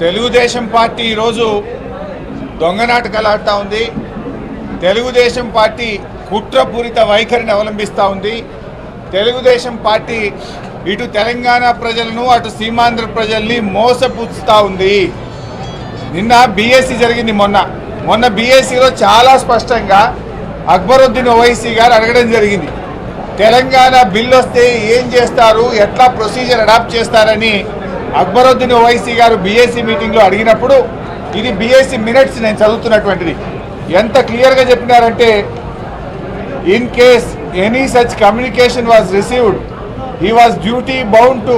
Telugu Desam party ఈరోజు దొంగనాటకాలు ఆడుతూ ఉంది. తెలుగుదేశం పార్టీ కుట్రపూరిత వైఖరిని అవలంబిస్తూ ఉంది. తెలుగుదేశం పార్టీ ఇటు తెలంగాణ ప్రజలను అటు సీమాంధ్ర ప్రజల్ని మోసపుచ్చుతూ ఉంది. నిన్న బీఎస్సీ జరిగింది. మొన్న బీఎస్సీలో చాలా స్పష్టంగా అక్బరుద్దీన్ ఓవైసీ గారు అడగడం జరిగింది. తెలంగాణ బిల్లు వస్తే ఏం చేస్తారు, ఎట్లా ప్రొసీజర్ అడాప్ట్ చేస్తారని అక్బరుద్దీన్ ఓవైసీ గారు బీఎస్సీ మీటింగ్లో అడిగినప్పుడు ఇది బీఎస్సీ మినిట్స్ నేను చదువుతున్నటువంటిది. ఎంత క్లియర్గా చెప్పినారంటే, in case any such communication was received, he was duty bound to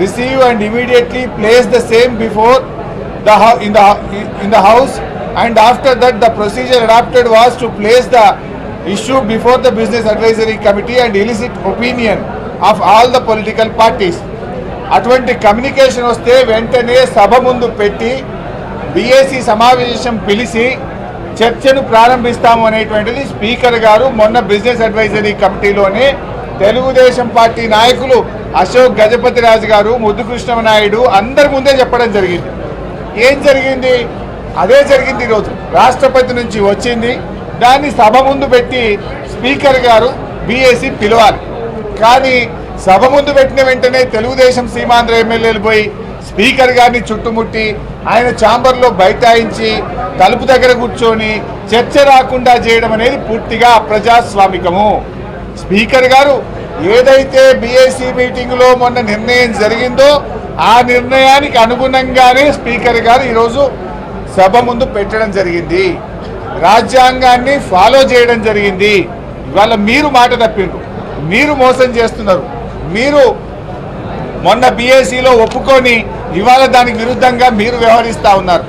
receive and immediately place the same before in the house, and after that the procedure adopted was to place the issue before the business advisory committee and elicit opinion of all the political parties. అటువంటి communication వస్తే వెంటనే సభ ముందు పెట్టి BAC సమావేశం పిలిచి చర్చను ప్రారంభిస్తాము అనేటువంటిది స్పీకర్ గారు మొన్న బిజినెస్ అడ్వైజరీ కమిటీలోనే తెలుగుదేశం పార్టీ నాయకులు అశోక్ గజపతి రాజు గారు, ముద్దుకృష్ణనాయుడు అందరి ముందే చెప్పడం జరిగింది. ఏం జరిగింది? అదే జరిగింది. ఈరోజు రాష్ట్రపతి నుంచి వచ్చింది, దాన్ని సభ ముందు పెట్టి స్పీకర్ గారు బీఏసీ పిలవాలి. కానీ సభ ముందు పెట్టిన వెంటనే తెలుగుదేశం సీమాంధ్ర ఎమ్మెల్యేలు పోయి స్పీకర్ గారిని చుట్టుముట్టి ఆయన ఛాంబర్లో బైఠాయించి తలుపు దగ్గర కూర్చొని చర్చ రాకుండా చేయడం అనేది పూర్తిగా అప్రజాస్వామికము. స్పీకర్ గారు ఏదైతే బీఏసీ మీటింగ్లో మొన్న నిర్ణయం జరిగిందో ఆ నిర్ణయానికి అనుగుణంగానే స్పీకర్ గారు ఈరోజు సభ ముందు పెట్టడం జరిగింది. రాజ్యాంగాన్ని ఫాలో చేయడం జరిగింది. ఇవాళ మీరు మాట తప్పిండ్రు, మీరు మోసం చేస్తున్నారు. మీరు మొన్న బీఏసీలో ఒప్పుకొని ఇవాళ దానికి విరుద్ధంగా మీరు వ్యవహరిస్తూ ఉన్నారు.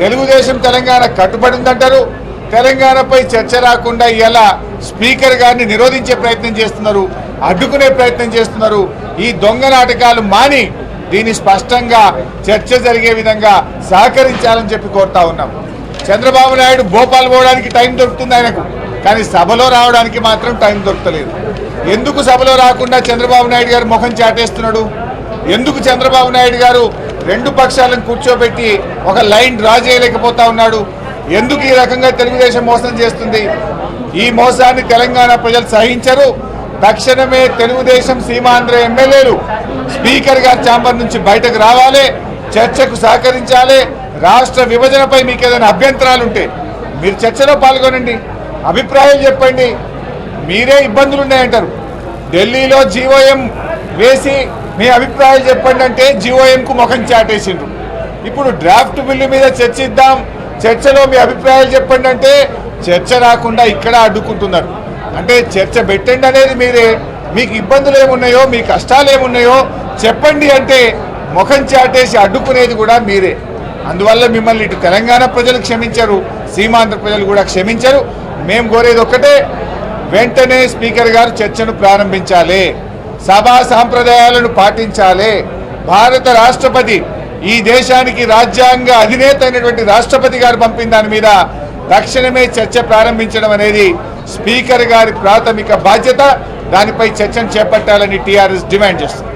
తెలుగుదేశం తెలంగాణ కట్టుబడి ఉందంటారు. తెలంగాణపై చర్చ రాకుండా ఇలా స్పీకర్ గారిని నిరోధించే ప్రయత్నం చేస్తున్నారు, అడ్డుకునే ప్రయత్నం చేస్తున్నారు. ఈ దొంగ నాటకాలు మాని దీన్ని స్పష్టంగా చర్చ జరిగే విధంగా సహకరించాలని చెప్పి కోరుతా ఉన్నాం. చంద్రబాబు నాయుడు భోపాల్ పోవడానికి టైం దొరుకుతుంది ఆయనకు, కానీ సభలో రావడానికి మాత్రం టైం దొరకలేదు. ఎందుకు సభలో రాకుండా చంద్రబాబు నాయుడు గారు ముఖం చాటేస్తున్నాడు? ఎందుకు చంద్రబాబు నాయుడు గారు రెండు పక్షాలను కూర్చోబెట్టి ఒక లైన్ డ్రా చేయలేకపోతా ఉన్నాడు? ఎందుకు ఈ రకంగా తెలుగుదేశం మోసం చేస్తుంది? ఈ మోసాన్ని తెలంగాణ ప్రజలు సహించరు. తక్షణమే తెలుగుదేశం సీమాంధ్ర ఎమ్మెల్యేలు స్పీకర్ గారి ఛాంబర్ నుంచి బయటకు రావాలి, చర్చకు సహకరించాలి. రాష్ట్ర విభజనపై మీకు ఏదైనా అభ్యంతరాలు ఉంటే మీరు చర్చలో పాల్గొనండి, అభిప్రాయాలు చెప్పండి. మీరే ఇబ్బందులు ఉన్నాయంటారు. ఢిల్లీలో జీఓఎం వేసి మీ అభిప్రాయాలు చెప్పండి అంటే జీఓఎంకు ముఖం చాటేసిండ్రు. ఇప్పుడు డ్రాఫ్ట్ బిల్లు మీద చర్చిద్దాం, చర్చలో మీ అభిప్రాయాలు చెప్పండి అంటే చర్చ రాకుండా ఇక్కడ అడ్డుకుంటున్నారు. అంటే చర్చ పెట్టండి అనేది మీరే, మీకు ఇబ్బందులు ఏమున్నాయో, మీ కష్టాలు ఏమున్నాయో చెప్పండి అంటే ముఖం చాటేసి అడ్డుకునేది కూడా మీరే. అందువల్ల మిమ్మల్ని ఇటు తెలంగాణ ప్రజలు క్షమించరు, సీమాంధ్ర ప్రజలు కూడా క్షమించరు. మేము కోరేది ఒక్కటే, వెంటనే స్పీకర్ గారు చర్చను ప్రారంభించాలి, సభా సాంప్రదాయాలను పాటించాలి. భారత రాష్ట్రపతి, ఈ దేశానికి రాజ్యాంగ అధినేత అయినటువంటి రాష్ట్రపతి గారు పంపిన దాని మీద తక్షణమే చర్చ ప్రారంభించడం అనేది స్పీకర్ గారి ప్రాథమిక బాధ్యత. దానిపై చర్చను చేపట్టాలని టీఆర్ఎస్ డిమాండ్ చేస్తుంది.